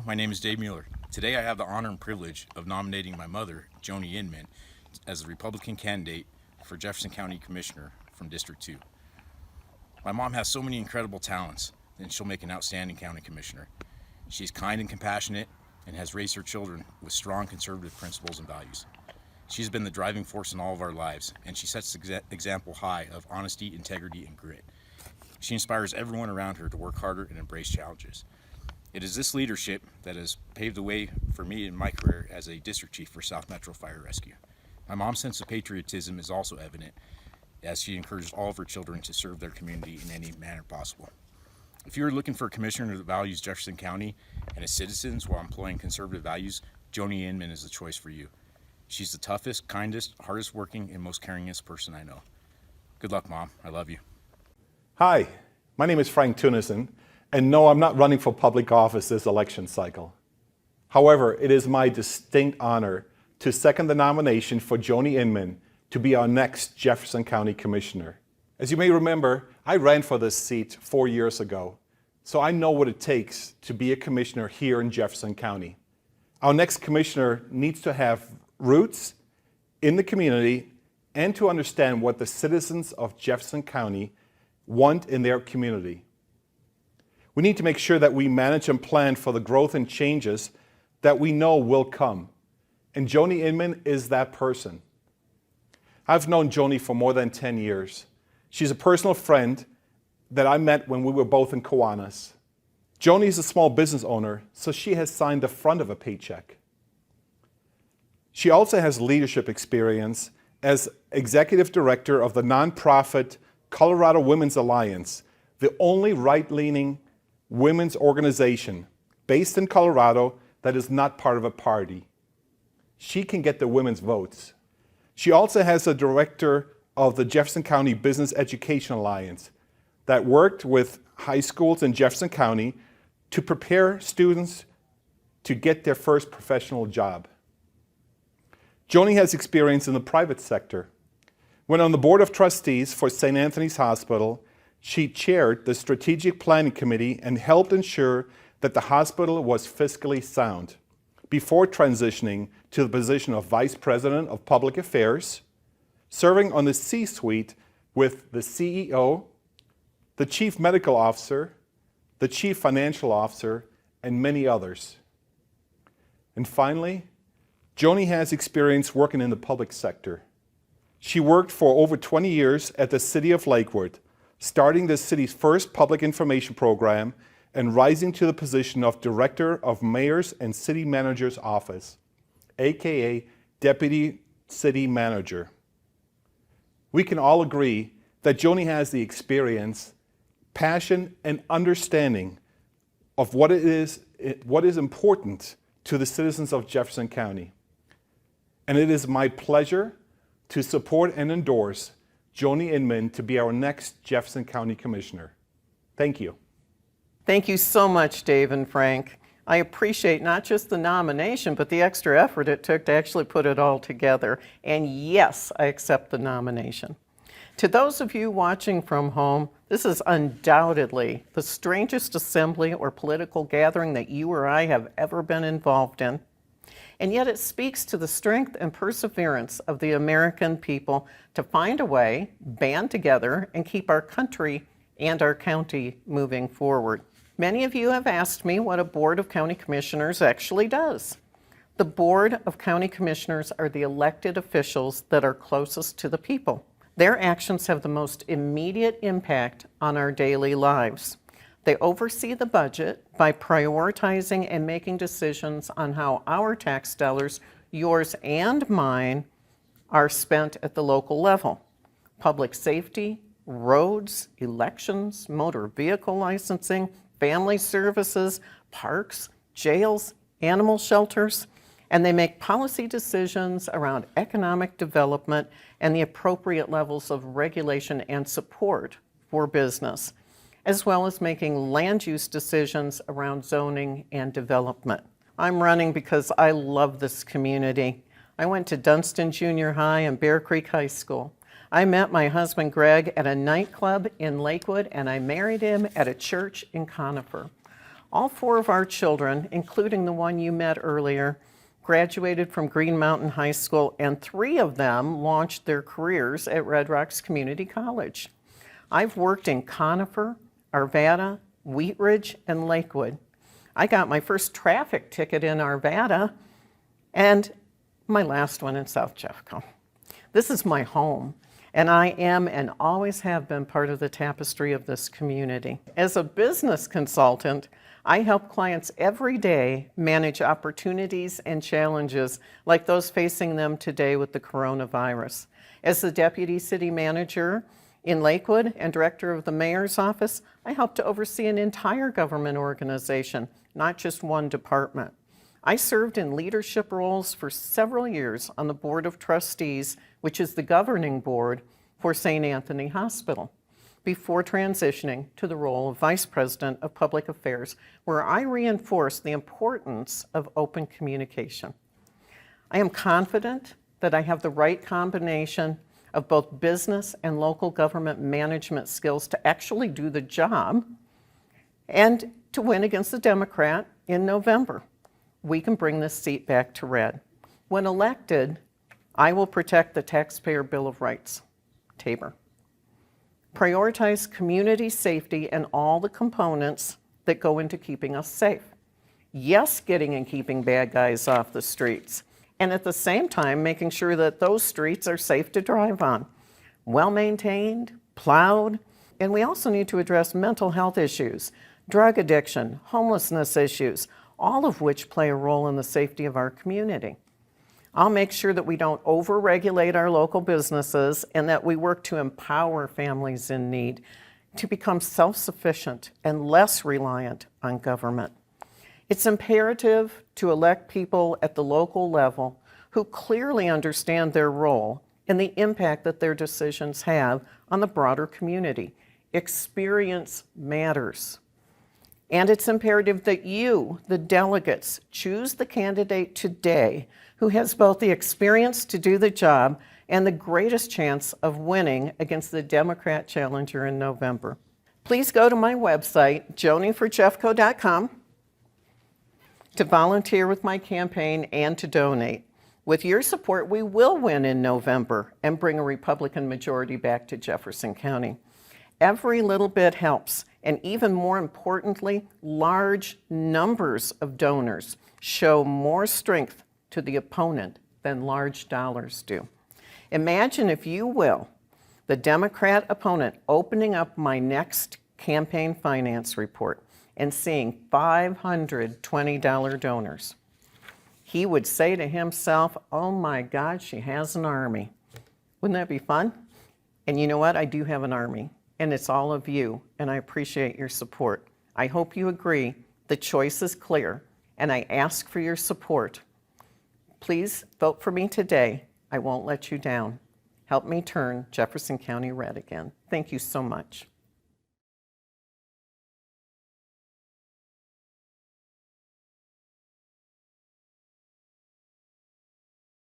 my name is Dave Mueller. Today I have the honor and privilege of nominating my mother, Joni Inman, as the Republican candidate for Jefferson County Commissioner from District 2. My mom has so many incredible talents, and she'll make an outstanding county commissioner. She's kind and compassionate and has raised her children with strong conservative principles and values. She's been the driving force in all of our lives, and she sets the example high of honesty, integrity, and grit. She inspires everyone around her to work harder and embrace challenges. It is this leadership that has paved the way for me in my career as a district chief for South Metro Fire Rescue. My mom's sense of patriotism is also evident as she encourages all of her children to serve their community in any manner possible. If you're looking for a commissioner that values Jefferson County and its citizens while employing conservative values, Joni Inman is the choice for you. She's the toughest, kindest, hardest working, and most caringest person I know. Good luck, Mom. I love you. Hi, my name is Frank Tunison, and no, I'm not running for public office this election cycle. However, it is my distinct honor to second the nomination for Joni Inman to be our next Jefferson County Commissioner. As you may remember, I ran for this seat 4 years ago, so I know what it takes to be a commissioner here in Jefferson County. Our next commissioner needs to have roots in the community and to understand what the citizens of Jefferson County want in their community. We need to make sure that we manage and plan for the growth and changes that we know will come. And Joni Inman is that person. I've known Joni for more than 10 years. She's a personal friend that I met when we were both in Kiwanis. Joni is a small business owner, so she has signed the front of a paycheck. She also has leadership experience as executive director of the nonprofit Colorado Women's Alliance, the only right-leaning women's organization based in Colorado that is not part of a party. She can get the women's votes. She also has a director of the Jefferson County Business Education Alliance that worked with high schools in Jefferson County to prepare students to get their first professional job. Joni has experience in the private sector. When on the Board of Trustees for St. Anthony's Hospital, she chaired the Strategic Planning Committee and helped ensure that the hospital was fiscally sound before transitioning to the position of Vice President of Public Affairs, serving on the C-suite with the CEO, the Chief Medical Officer, the Chief Financial Officer, and many others. And finally, Joni has experience working in the public sector. She worked for over 20 years at the City of Lakewood, starting the city's first public information program and rising to the position of Director of Mayor's and City Manager's Office, aka Deputy City Manager. We can all agree that Joni has the experience, passion, and understanding of what is important to the citizens of Jefferson County. And it is my pleasure to support and endorse Joni Inman to be our next Jefferson County Commissioner. Thank you. Thank you so much, Dave and Frank. I appreciate not just the nomination, but the extra effort it took to actually put it all together. And yes, I accept the nomination. To those of you watching from home, this is undoubtedly the strangest assembly or political gathering that you or I have ever been involved in. And yet it speaks to the strength and perseverance of the American people to find a way, band together, and keep our country and our county moving forward. Many of you have asked me what a Board of County Commissioners actually does. The Board of County Commissioners are the elected officials that are closest to the people. Their actions have the most immediate impact on our daily lives. They oversee the budget by prioritizing and making decisions on how our tax dollars, yours and mine, are spent at the local level. Public safety, roads, elections, motor vehicle licensing, family services, parks, jails, animal shelters, and they make policy decisions around economic development and the appropriate levels of regulation and support for business, as well as making land use decisions around zoning and development. I'm running because I love this community. I went to Dunston Junior High and Bear Creek High School. I met my husband Greg at a nightclub in Lakewood, and I married him at a church in Conifer. All 4 of our children, including the one you met earlier, graduated from Green Mountain High School, and 3 of them launched their careers at Red Rocks Community College. I've worked in Conifer, Arvada, Wheat Ridge, and Lakewood. I got my first traffic ticket in Arvada and my last one in South Jeffco. This is my home, and I am and always have been part of the tapestry of this community. As a business consultant, I help clients every day manage opportunities and challenges like those facing them today with the coronavirus. As the deputy city manager in Lakewood and director of the mayor's office, I help to oversee an entire government organization, not just one department. I served in leadership roles for several years on the Board of Trustees, which is the governing board for St. Anthony Hospital, before transitioning to the role of Vice President of Public Affairs, where I reinforced the importance of open communication. I am confident that I have the right combination of both business and local government management skills to actually do the job and to win against the Democrat in November. We can bring this seat back to red. When elected, I will protect the Taxpayer Bill of Rights, TABOR. Prioritize community safety and all the components that go into keeping us safe. Yes, getting and keeping bad guys off the streets, and at the same time making sure that those streets are safe to drive on, well-maintained, plowed, and we also need to address mental health issues, drug addiction, homelessness issues, all of which play a role in the safety of our community. I'll make sure that we don't over-regulate our local businesses and that we work to empower families in need to become self-sufficient and less reliant on government. It's imperative to elect people at the local level who clearly understand their role and the impact that their decisions have on the broader community. Experience matters. And it's imperative that you, the delegates, choose the candidate today who has both the experience to do the job and the greatest chance of winning against the Democrat challenger in November. Please go to my website, joniforjeffco.com, to volunteer with my campaign and to donate. With your support, we will win in November and bring a Republican majority back to Jefferson County. Every little bit helps, and even more importantly, large numbers of donors show more strength to the opponent than large dollars do. Imagine, if you will, the Democrat opponent opening up my next campaign finance report and seeing $520 donors. He would say to himself, oh my God, she has an army. Wouldn't that be fun? And you know what? I do have an army, and it's all of you, and I appreciate your support. I hope you agree the choice is clear, and I ask for your support. Please vote for me today. I won't let you down. Help me turn Jefferson County red again. Thank you so much.